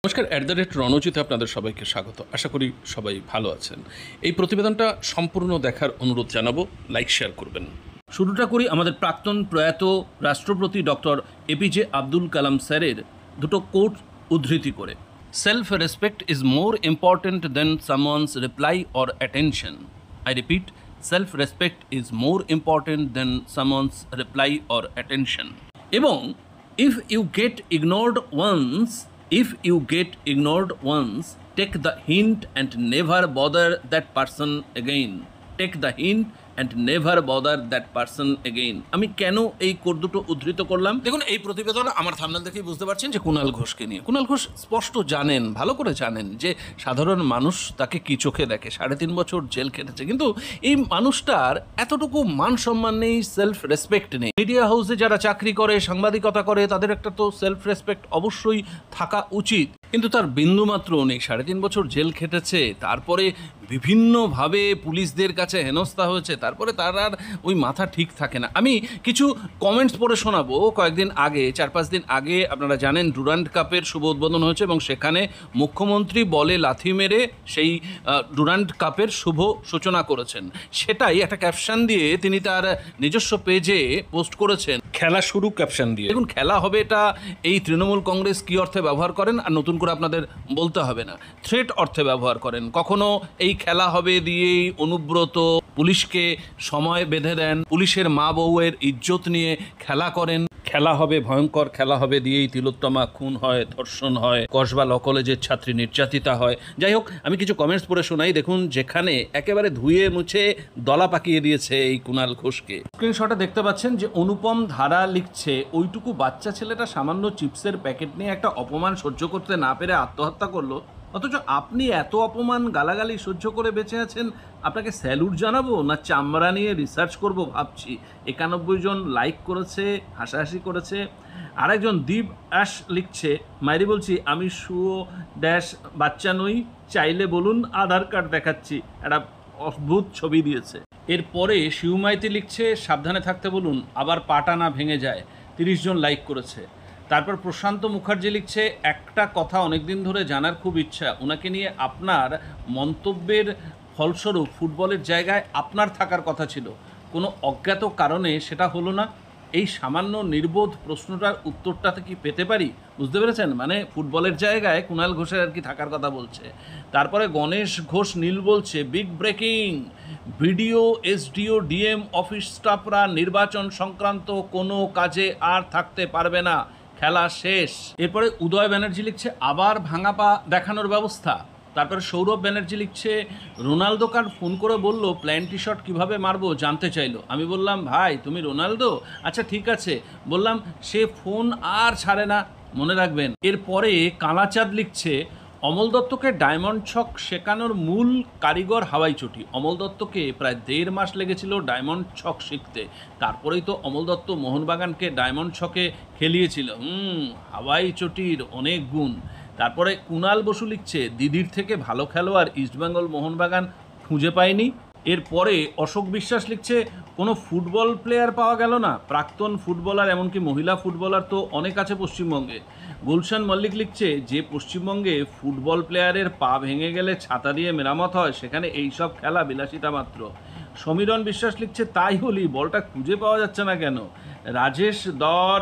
নমস্কার, @রণজিতে আপনাদের সবাইকে স্বাগত। আশা করি সবাই ভালো আছেন। এই প্রতিবেদনটা সম্পূর্ণ দেখার অনুরোধ জানাবো, লাইক শেয়ার করবেন। শুরুটা করি আমাদের প্রাক্তন প্রয়াত রাষ্ট্রপতি ডক্টর এপিজে আব্দুল কালাম স্যারের দুটো কোট উদ্ধৃতি করে। Self respect is more important than someone's reply or attention. I repeat, self respect is more important than someone's reply or attention. এবং if you get ignored once, take the hint and never bother that person again. Take the hint and never bother that person again. আমি কেন এই code দুটো উদ্ধৃত করলাম? দেখুন, এই প্রতিবেদন আমার থাম্বনেল দেখেই বুঝতে পারছেন যে কুণাল ঘোষকে নিয়ে। কুণাল ঘোষ স্পষ্ট জানেন, ভালো করে জানেন যে সাধারণ মানুষ তাকে কি চোখে দেখে। 3.5 বছর জেল খেটেছে, কিন্তু এই মানুষটার এতটুকু মান সম্মান নেই, সেলফ রেসপেক্ট নেই। মিডিয়া হাউসে যারা চাকরি করে, সাংবাদিকতা করে, তাদের একটা তো সেলফ রেসপেক্ট অবশ্যই থাকা উচিত, কিন্তু তার বিন্দুমাত্র নেই। 3.5 বছর জেল খেটেছে, তারপরে বিভিন্নভাবে পুলিশদের কাছে হেনস্থা হয়েছে, তারপরে তার আর ওই মাথা ঠিক থাকে না। আমি কিছু কমেন্টস পড়ে শোনাবো। কয়েকদিন আগে, 4-5 দিন আগে, আপনারা জানেন ডুরান্ড কাপের শুভ উদ্বোধন হয়েছে এবং সেখানে মুখ্যমন্ত্রী বলে লাথি মেরে সেই ডুরান্ড কাপের শুভ সূচনা করেছেন। সেটাই একটা ক্যাপশন দিয়ে তিনি তার নিজস্ব পেজে পোস্ট করেছেন, খেলা শুরু ক্যাপশন দিয়ে। দেখুন, খেলা হবে এটা এই তৃণমূল কংগ্রেস কী অর্থে ব্যবহার করেন আর নতুন করে আপনাদের বলতে হবে না। থ্রেট অর্থে ব্যবহার করেন। কখনো এই খেলা হবে দিয়েই অনুব্রত পুলিশকে সময় বেঁধে দেন, পুলিশের মা বউয়ের ইজ্জত নিয়ে খেলা করেন। খেলা হবে, ভয়ঙ্কর খেলা হবে দিয়েই তিলোত্তমা খুন হয়, ধর্ষণ হয়, কসবা ল কলেজের ছাত্রী নির্যাতিতা হয়। যাই হোক, আমি কিছু কমেন্টস পড়ে শোনাই। দেখুন, যেখানে একেবারে ধুয়ে মুছে দলা পাকিয়ে দিয়েছে এই কুণাল ঘোষকে। স্ক্রিনশটে দেখতে পাচ্ছেন যে অনুপম ধারা লিখছে, ওইটুকু বাচ্চা ছেলেটা সামান্য চিপসের প্যাকেট নিয়ে একটা অপমান সহ্য করতে না পেরে আত্মহত্যা করলো, অথচ আপনি এত অপমান গালাগালি সহ্য করে বেঁচে আছেন। আপনাকে স্যালুট জানাবো না চামড়া নিয়ে রিসার্চ করব ভাবছি। 91 জন লাইক করেছে, হাসাহাসি করেছে। আরেকজন দীপ অ্যাশ লিখছে, মাইরি বলছি, আমি শুয়ো ড্যাশ বাচ্চা নই, চাইলে বলুন আধার কার্ড দেখাচ্ছি। একটা অদ্ভুত ছবি দিয়েছে। এরপরে শিউমাইতি লিখছে, সাবধানে থাকতে বলুন, আবার পাটা না ভেঙে যায়। 30 জন লাইক করেছে। তারপর প্রশান্ত মুখার্জি লিখছে, একটা কথা অনেকদিন ধরে জানার খুব ইচ্ছা, ওনাকে নিয়ে আপনার মন্তব্যের ফলস্বরূপ ফুটবলের জায়গায় আপনার থাকার কথা ছিল, কোনো অজ্ঞাত কারণে সেটা হলো না। এই সামান্য নির্বোধ প্রশ্নটার উত্তরটা কি পেতে পারি? বুঝতে পেরেছেন? মানে ফুটবলের জায়গায় কুণাল ঘোষের আর কি থাকার কথা বলছে। তারপরে গণেশ ঘোষ নীল বলছে, big breaking, BDO, SDO, DM office স্টাফরা নির্বাচন সংক্রান্ত কোনো কাজে আর থাকতে পারবে না, খেলা শেষ। এরপরে উদয় ব্যানার্জি লিখছে, আবার ভাঙা পা দেখানোর ব্যবস্থা। তারপরে সৌরভ ব্যানার্জি লিখছে, রোনালদো কার ফোন করে বলল প্ল্যান্টি শট কীভাবে মারবো জানতে চাইলো। আমি বললাম, ভাই তুমি রোনালদো? আচ্ছা ঠিক আছে। বললাম, সে ফোন আর ছাড়ে না, মনে রাখবেন। এরপরে কালাচাঁদ লিখছে, অমল দত্তকে ডায়মন্ড ছক শেখানোর মূল কারিগর হাওয়াই চটি। অমল দত্তকে প্রায় 1.5 মাস লেগেছিল ডায়মন্ড ছক শিখতে, তারপরেই তো অমল দত্ত মোহনবাগানকে ডায়মন্ড ছকে খেলিয়েছিল। হাওয়াই চটির অনেক গুণ। তারপরে কুণাল বসু লিখছে, দিদির থেকে ভালো খেলোয়াড় ইস্টবেঙ্গল মোহনবাগান খুঁজে পায়নি। এরপরে অশোক বিশ্বাস লিখছে, কোনো ফুটবল প্লেয়ার পাওয়া গেল না, প্রাক্তন ফুটবলার এমনকি মহিলা ফুটবলার তো অনেক আছে পশ্চিমবঙ্গে। গুলশান মল্লিক লিখছে, যে পশ্চিমবঙ্গে ফুটবল প্লেয়ারের পা ভেঙে গেলে ছাতা দিয়ে মেরামত হয়, সেখানে এইসব খেলা বিলাসিতা মাত্র। সমীরণ বিশ্বাস লিখছে, তাই হলি বলটা খুঁজে পাওয়া যাচ্ছে না কেন। রাজেশ দর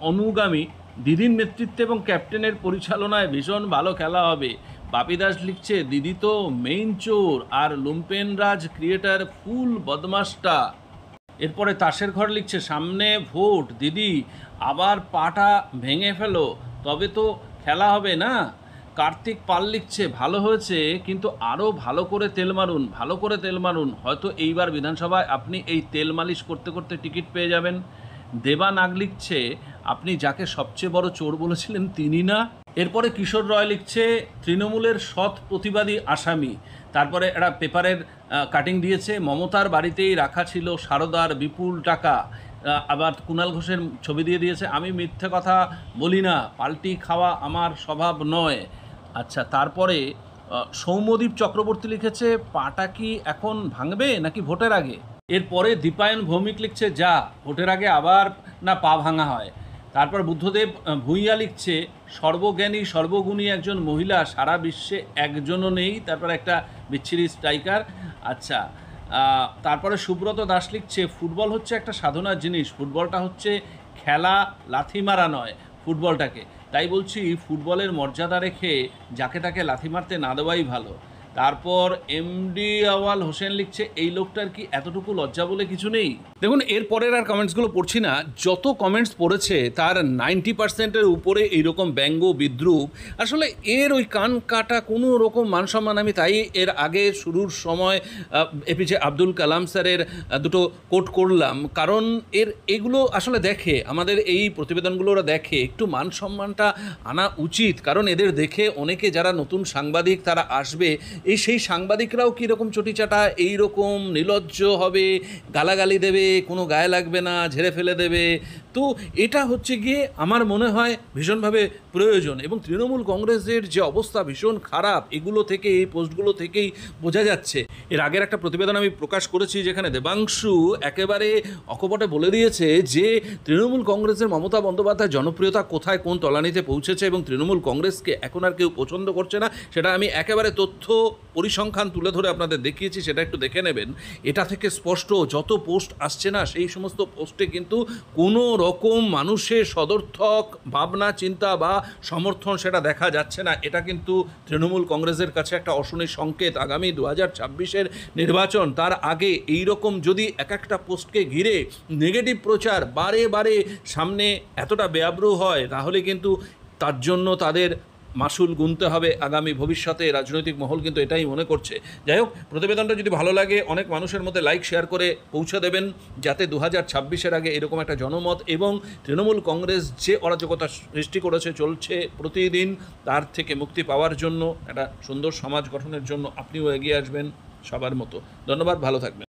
অনুগামী, দিদির নেতৃত্বে এবং ক্যাপ্টেনের পরিচালনায় ভীষণ ভালো খেলা হবে। বাপি দাস লিখছে, দিদি তো মেইন চোর আর লুম্পেনরাজ ক্রিয়েটার ফুল বদমাসটা। এরপরে তাসের ঘর লিখছে, সামনে ভোট, দিদি আবার পাটা ভেঙে ফেলো, তবে তো খেলা হবে না। কার্তিক পাল লিখছে, ভালো হয়েছে কিন্তু আরও ভালো করে তেল মারুন, ভালো করে তেল মারুন, হয়তো এইবার বিধানসভায় আপনি এই তেল মালিশ করতে করতে টিকিট পেয়ে যাবেন। দেবা নাগ লিখছে, আপনি যাকে সবচেয়ে বড় চোর বলেছিলেন তিনি না। এরপরে কিশোর রয় লিখছে, তৃণমূলের সৎ প্রতিবাদী আসামি। তারপরে একটা পেপারের কাটিং দিয়েছে, মমতার বাড়িতেই রাখা ছিল সারদার বিপুল টাকা। আবার কুণাল ঘোষের ছবি দিয়ে দিয়েছে, আমি মিথ্যে কথা বলি না, পাল্টি খাওয়া আমার স্বভাব নয়। আচ্ছা, তারপরে সৌম্যদীপ চক্রবর্তী লিখেছে, পাটা কি এখন ভাঙবে নাকি ভোটের আগে? এরপরে দীপায়ন ভৌমিক লিখছে, যা ভোটের আগে আবার না পা ভাঙা হয়। তারপর বুদ্ধদেব ভূঁইয়া লিখছে, সর্বজ্ঞানী সর্বগুণী একজন মহিলা সারা বিশ্বে একজনও নেই। তারপর একটা বিচ্ছিরি স্ট্রাইকার। আচ্ছা, তারপরে সুব্রত দাস লিখছে, ফুটবল হচ্ছে একটা সাধনার জিনিস, ফুটবলটা হচ্ছে খেলা, লাথি মারা নয় ফুটবলটাকে। তাই বলছি ফুটবলের মর্যাদা রেখে যাকে তাকে লাথি মারতে না দেওয়াই ভালো। তারপর এমডি আওয়াল হোসেন লিখছে, এই লোকটার কি এতটুকু লজ্জা বলে কিছু নেই? দেখুন, এর পরের আর কমেন্টসগুলো পড়ছি না। যত কমেন্টস পড়েছে তার 90%-এর উপরে এইরকম ব্যঙ্গ বিদ্রুপ। আসলে এর ওই কান কাটা কোনো রকম মান সম্মান, আমি তাই এর আগে শুরুর সময় এপিজে আব্দুল কালাম স্যারের দুটো কোট করলাম, কারণ এগুলো আসলে দেখে, আমাদের এই প্রতিবেদনগুলো ওরা দেখে, একটু মান সম্মানটা আনা উচিত। কারণ এদের দেখে অনেকে যারা নতুন সাংবাদিক তারা আসবে, সেই সাংবাদিকরাও কীরকম চটিচাটা এইরকম নির্লজ্জ হবে, গালাগালি দেবে, কোনো গায়ে লাগবে না, ঝেড়ে ফেলে দেবে। তো এটা হচ্ছে গিয়ে আমার মনে হয় ভীষণভাবে প্রয়োজন। এবং তৃণমূল কংগ্রেসের যে অবস্থা ভীষণ খারাপ, এগুলো থেকে, এই পোস্টগুলো থেকেই বোঝা যাচ্ছে। এর আগের একটা প্রতিবেদন আমি প্রকাশ করেছি যেখানে দেবাংশু একেবারে অকপটে বলে দিয়েছে যে তৃণমূল কংগ্রেসের মমতা বন্দ্যোপাধ্যায়ের জনপ্রিয়তা কোথায় কোন তলানিতে পৌঁছেছে এবং তৃণমূল কংগ্রেসকে এখন আর কেউ পছন্দ করছে না। সেটা আমি একেবারে তথ্য পরিসংখ্যান তুলে ধরে আপনাদের দেখিয়েছি, সেটা একটু দেখে নেবেন। এটা থেকে স্পষ্ট, যত পোস্ট আসছে না সেই সমস্ত পোস্টে কিন্তু কোনো রকম মানুষের সদর্থক ভাবনা চিন্তা বা সমর্থন সেটা দেখা যাচ্ছে না। এটা কিন্তু তৃণমূল কংগ্রেসের কাছে একটা অশনি সংকেত। আগামী 2026-এর নির্বাচন, তার আগে এই রকম যদি এক একটা পোস্টকে ঘিরে নেগেটিভ প্রচার বারে বারে সামনে এতটা বেআব্রু হয়, তাহলে কিন্তু তার জন্য তাদের মাসুল গুনতে হবে আগামী ভবিষ্যতে। রাজনৈতিক মহল কিন্তু এটাই মনে করছে। যাই হোক, প্রতিবেদনটা যদি ভালো লাগে অনেক মানুষের মধ্যে লাইক শেয়ার করে পৌঁছে দেবেন, যাতে 2026-এর আগে এরকম একটা জনমত এবং তৃণমূল কংগ্রেস যে অরাজকতা সৃষ্টি করেছে, চলছে প্রতিদিন, তার থেকে মুক্তি পাওয়ার জন্য, একটা সুন্দর সমাজ গঠনের জন্য আপনিও এগিয়ে আসবেন সবার মতো। ধন্যবাদ, ভালো থাকবেন।